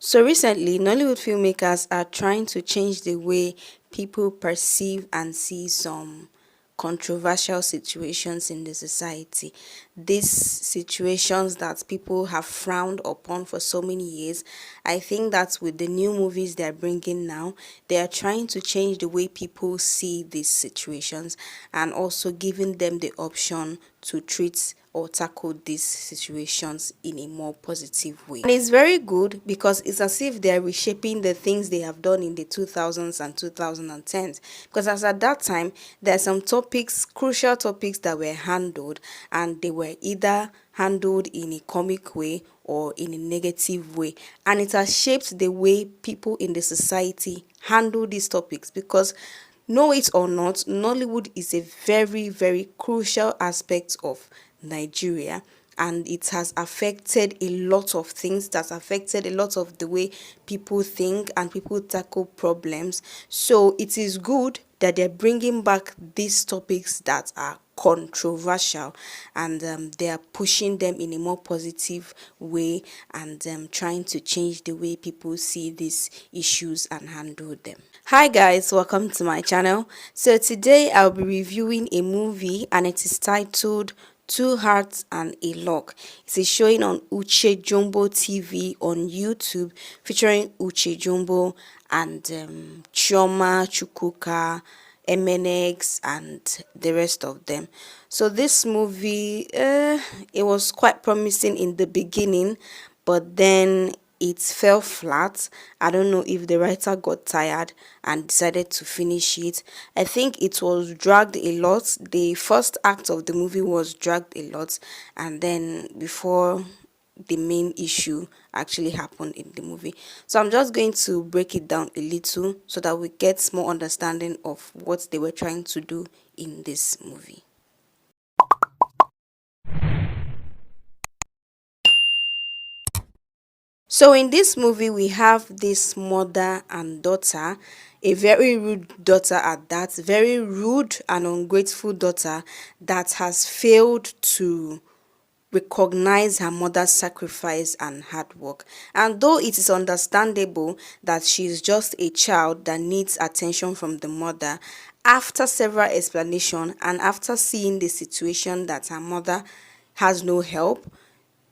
So recently, Nollywood filmmakers are trying to change the way people perceive and see some controversial situations in the society. These situations that people have frowned upon for so many years. I think that with the new movies they're bringing now, they are trying to change the way people see these situations and also giving them the option to treat or tackle these situations in a more positive way. And it's very good because it's as if they're reshaping the things they have done in the 2000s and 2010s. Because as at that time, there are some topics, crucial topics that were handled, and they were either handled in a comic way or in a negative way. And it has shaped the way people in the society handle these topics because know it or not, Nollywood is a very, very crucial aspect of Nigeria, and it has affected a lot of things, that's affected a lot of the way people think and people tackle problems. So it is good that they're bringing back these topics that are controversial, and they are pushing them in a more positive way, and trying to change the way people see these issues and handle them. Hi guys, welcome to my channel. So today I'll be reviewing a movie, and it is titled Two Hearts and a Lock. It is showing on Uche Jombo TV on YouTube, featuring Uche Jombo and Chioma Chukwuka, Emeneks, and the rest of them. So this movie, it was quite promising in the beginning, but then it fell flat. I don't know if the writer got tired and decided to finish it. I think it was dragged a lot. The first act of the movie was dragged a lot, and then before the main issue actually happened in the movie. So I'm just going to break it down a little so that we get more understanding of what they were trying to do in this movie. So in this movie, we have this mother and daughter, a very rude daughter at that, very rude and ungrateful daughter that has failed to recognize her mother's sacrifice and hard work. And though it is understandable that she is just a child that needs attention from the mother, after several explanations and after seeing the situation that her mother has no help,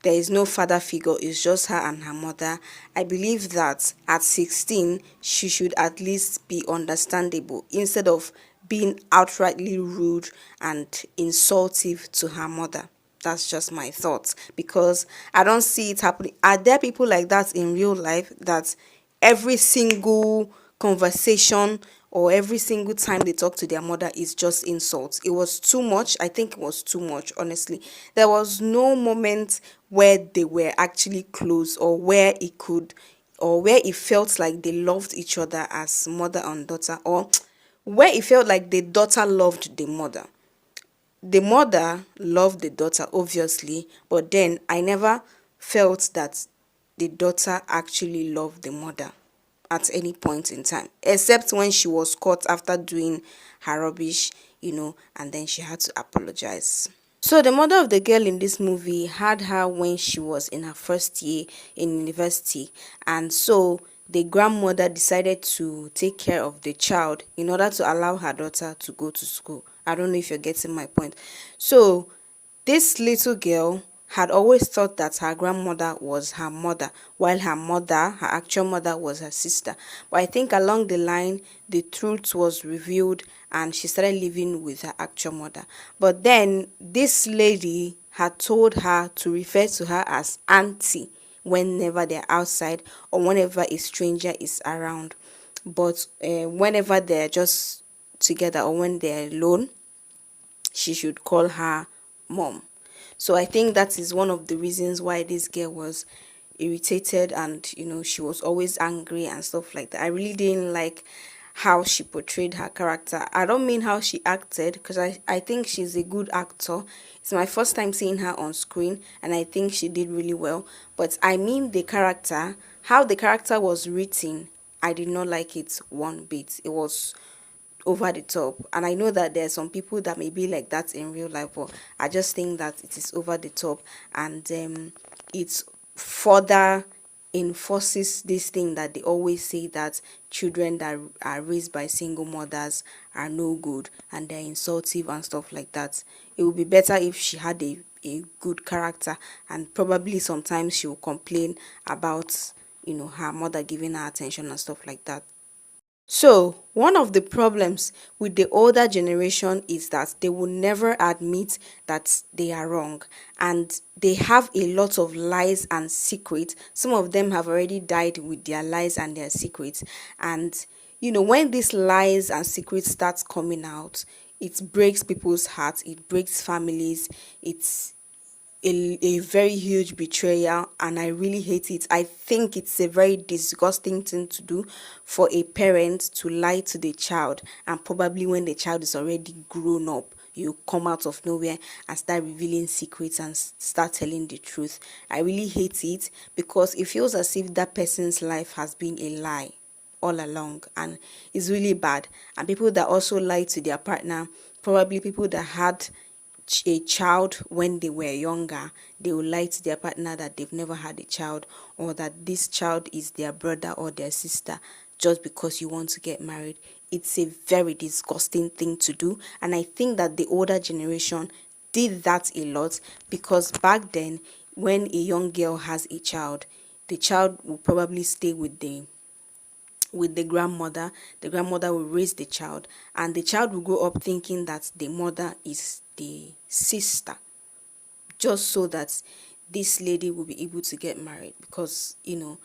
there is no father figure, it's just her and her mother. I believe that at 16, she should at least be understandable instead of being outrightly rude and insultive to her mother. That's just my thoughts because I don't see it happening. Are there people like that in real life that every single conversation or every single time they talk to their mother is just insults? It was too much. I think it was too much, honestly. There was no moment where they were actually close, or where it could, or where it felt like they loved each other as mother and daughter, or where it felt like the daughter loved the mother. The mother loved the daughter, obviously, but then I never felt that the daughter actually loved the mother at any point in time, except when she was caught after doing her rubbish, and then she had to apologize. So the mother of the girl in this movie had her when she was in her first year in university, and so the grandmother decided to take care of the child in order to allow her daughter to go to school. I don't know if you're getting my point. So this little girl had always thought that her grandmother was her mother, while her actual mother, was her sister. But I think along the line, the truth was revealed and she started living with her actual mother. But then this lady had told her to refer to her as auntie whenever they're outside or whenever a stranger is around. But whenever they're just together or when they're alone, she should call her mom. So I think that is one of the reasons why this girl was irritated, and she was always angry and stuff like that. I really didn't like how she portrayed her character. I don't mean how she acted, because I think she's a good actor. It's my first time seeing her on screen and I think she did really well. But I mean the character, how the character was written, I did not like it one bit. It was over the top, and I know that there are some people that may be like that in real life, but I just think that it is over the top, and it's further enforces this thing that they always say, that children that are raised by single mothers are no good and they're insultive and stuff like that. It would be better if she had a good character, and probably sometimes she will complain about, her mother giving her attention and stuff like that. So, one of the problems with the older generation is that they will never admit that they are wrong, and they have a lot of lies and secrets. Some of them have already died with their lies and their secrets. And when these lies and secrets starts coming out, it breaks people's hearts, it breaks families, it's a very huge betrayal, and I really hate it. I think it's a very disgusting thing to do, for a parent to lie to the child, and probably when the child is already grown up, you come out of nowhere and start revealing secrets and start telling the truth. I really hate it, because it feels as if that person's life has been a lie all along, and it's really bad. And people that also lie to their partner, probably people that had a child when they were younger, they will lie to their partner that they've never had a child, or that this child is their brother or their sister, just because you want to get married. It's a very disgusting thing to do, and I think that the older generation did that a lot, because back then, when a young girl has a child, the child will probably stay with the grandmother. The grandmother will raise the child, and the child will grow up thinking that the mother is the sister, just so that this lady will be able to get married. Because in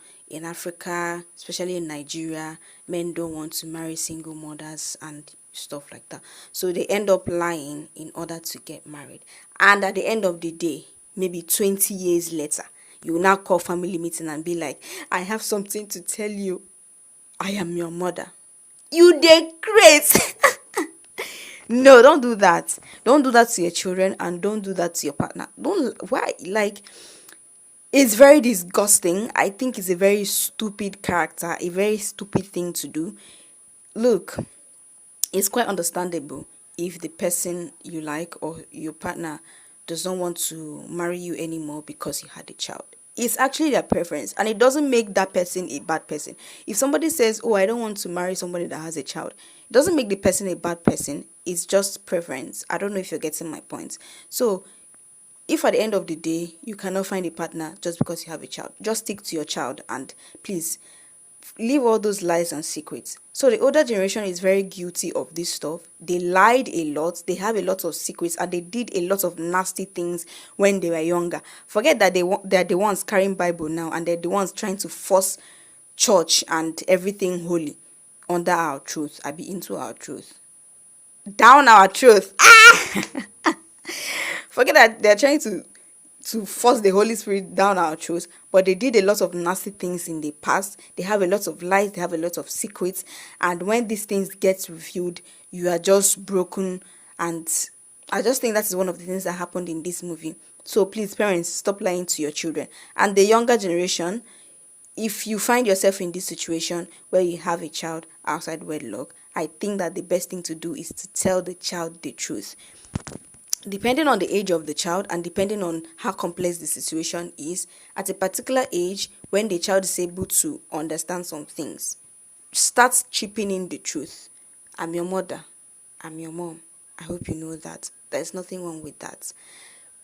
Africa, especially in Nigeria, men don't want to marry single mothers and stuff like that, so they end up lying in order to get married. And at the end of the day, maybe 20 years later, you will now call family meeting and be like, I have something to tell you, I am your mother. You dey craze. No, don't do that. Don't do that to your children, and don't do that to your partner. Don't, why? Like, it's very disgusting. I think it's a very stupid character, a very stupid thing to do. Look, it's quite understandable if the person you like or your partner does not want to marry you anymore because you had a child. It's actually their preference, and it doesn't make that person a bad person. If somebody says, oh, I don't want to marry somebody that has a child, it doesn't make the person a bad person. It's just preference. I don't know if you're getting my point. So if at the end of the day you cannot find a partner just because you have a child, just stick to your child, and please leave all those lies and secrets. So the older generation is very guilty of this stuff. They lied a lot, they have a lot of secrets, and they did a lot of nasty things when they were younger. Forget that they're the ones carrying Bible now, and they're the ones trying to force church and everything holy under our truth. I be into our truth. Down our truth. Forget that they're trying to force the Holy Spirit down our throats, but they did a lot of nasty things in the past. They have a lot of lies, they have a lot of secrets, and when these things get revealed, you are just broken. And I just think that is one of the things that happened in this movie. So please, parents, stop lying to your children. And the younger generation, if you find yourself in this situation where you have a child outside wedlock, I think that the best thing to do is to tell the child the truth. Depending on the age of the child, and depending on how complex the situation is, at a particular age, when the child is able to understand some things, start chipping in the truth. I'm your mother. I'm your mom. I hope you know that. There's nothing wrong with that.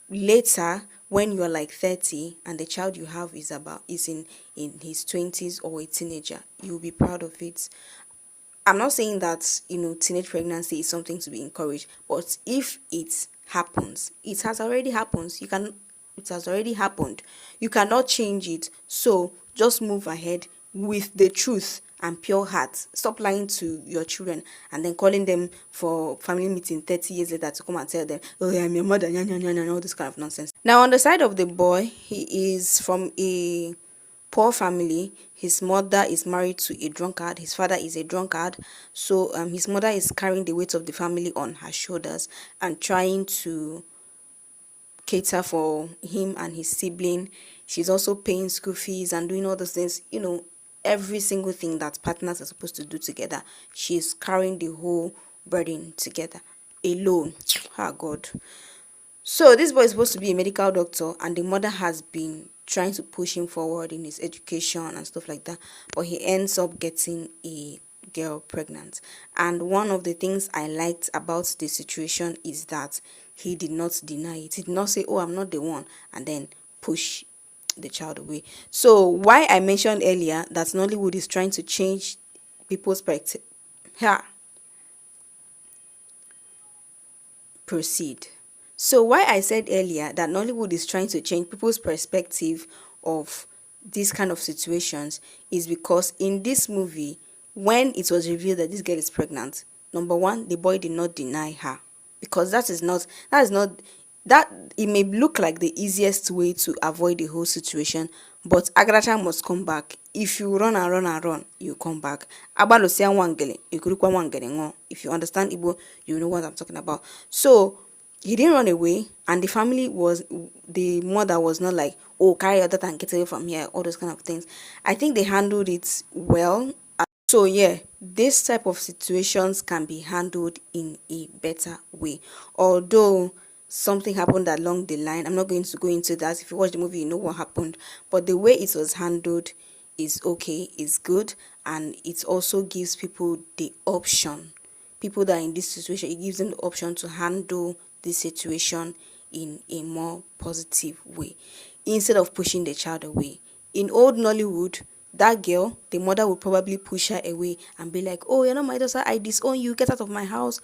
Later, when you're like 30 and the child you have is in his 20s or a teenager, you'll be proud of it. I'm not saying that teenage pregnancy is something to be encouraged, but if it happens, it has already happened. It has already happened. You cannot change it. So just move ahead with the truth and pure heart. Stop lying to your children and then calling them for family meeting 30 years later to come and tell them, oh, I'm your mother, and all this kind of nonsense. Now, on the side of the boy, he is from a poor family. His mother is married to a drunkard. His father is a drunkard. So his mother is carrying the weight of the family on her shoulders and trying to cater for him and his sibling. She's also paying school fees and doing all those things. Every single thing that partners are supposed to do together, she's carrying the whole burden together alone. Ah, God. So this boy is supposed to be a medical doctor, and the mother has been trying to push him forward in his education and stuff like that, but he ends up getting a girl pregnant. And one of the things I liked about the situation is that he did not deny it. He did not say, "Oh, I'm not the one," and then push the child away. So why I mentioned earlier that Nollywood is trying to change people's perspective. Yeah, proceed. So why I said earlier that Nollywood is trying to change people's perspective of these kind of situations is because in this movie, when it was revealed that this girl is pregnant, number one, the boy did not deny her, because that is not that it may look like the easiest way to avoid the whole situation, but Agracha must come back. If you run and run and run, you come back. Abalosia wangele, ikurukwa wangele ngo. If you understand Igbo, you know what I'm talking about. So he didn't run away, and the mother was not like, "Oh, carry your daughter and get away from here," all those kind of things. I think they handled it well. So yeah, this type of situations can be handled in a better way. Although something happened along the line, I'm not going to go into that. If you watch the movie, you know what happened. But the way it was handled is okay, is good, and it also gives people the option. People that are in this situation, it gives them the option to handle this situation in a more positive way instead of pushing the child away. In old Nollywood, that girl, the mother would probably push her away and be like, "Oh, you're not my daughter, I disown you, get out of my house,"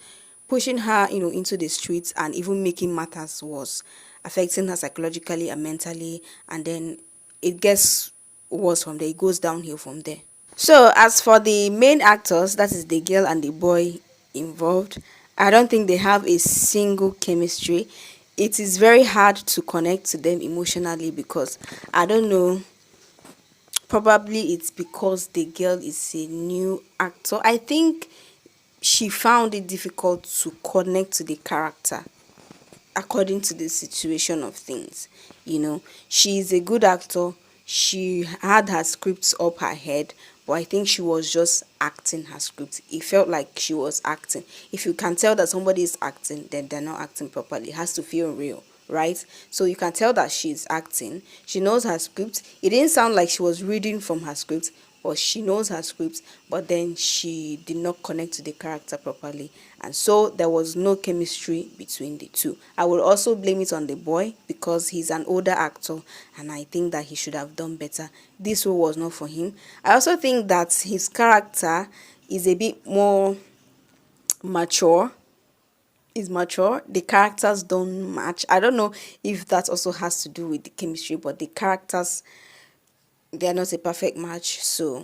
pushing her, into the streets and even making matters worse, affecting her psychologically and mentally, and then it gets worse from there, it goes downhill from there. So, as for the main actors, that is the girl and the boy involved, I don't think they have a single chemistry. It is very hard to connect to them emotionally because I don't know, probably it's because the girl is a new actor. I think she found it difficult to connect to the character according to the situation of things. She is a good actor. She had her scripts up her head, but I think she was just acting her script. It felt like she was acting. If you can tell that somebody is acting, then they're not acting properly. It has to feel real, right? So you can tell that she's acting. She knows her script. It didn't sound like she was reading from her script, but she knows her script, but then she did not connect to the character properly, and so there was no chemistry between the two. I would also blame it on the boy because he's an older actor, and I think that he should have done better. This role was not for him. I also think that his character is a bit more mature. Is mature. The characters don't match. I don't know if that also has to do with the chemistry, but the characters, they are not a perfect match. So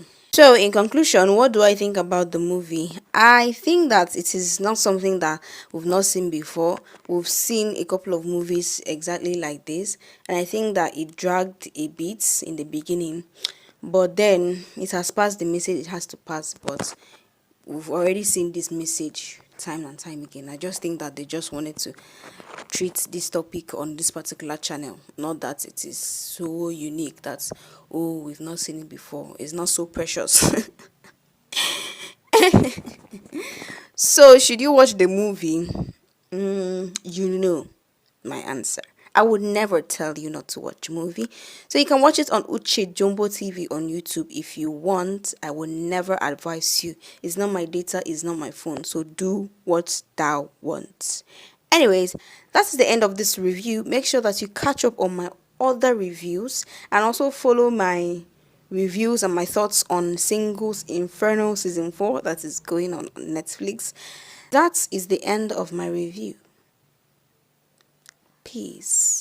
in conclusion, what do I think about the movie? I think that it is not something that we've not seen before. We've seen a couple of movies exactly like this, and I think that it dragged a bit in the beginning, but then it has passed the message it has to pass. But we've already seen this message time and time again. I just think that they just wanted to treat this topic on this particular channel, not that it is so unique that, oh, we've not seen it before, it's not so precious. So should you watch the movie? You know my answer. I would never tell you not to watch a movie. So you can watch it on Uche Jombo TV on YouTube if you want. I will never advise you. It's not my data, it's not my phone. So do what thou want. Anyways, that's the end of this review. Make sure that you catch up on my other reviews and also follow my reviews and my thoughts on Singles Inferno Season 4 that is going on Netflix. That is the end of my review. Peace.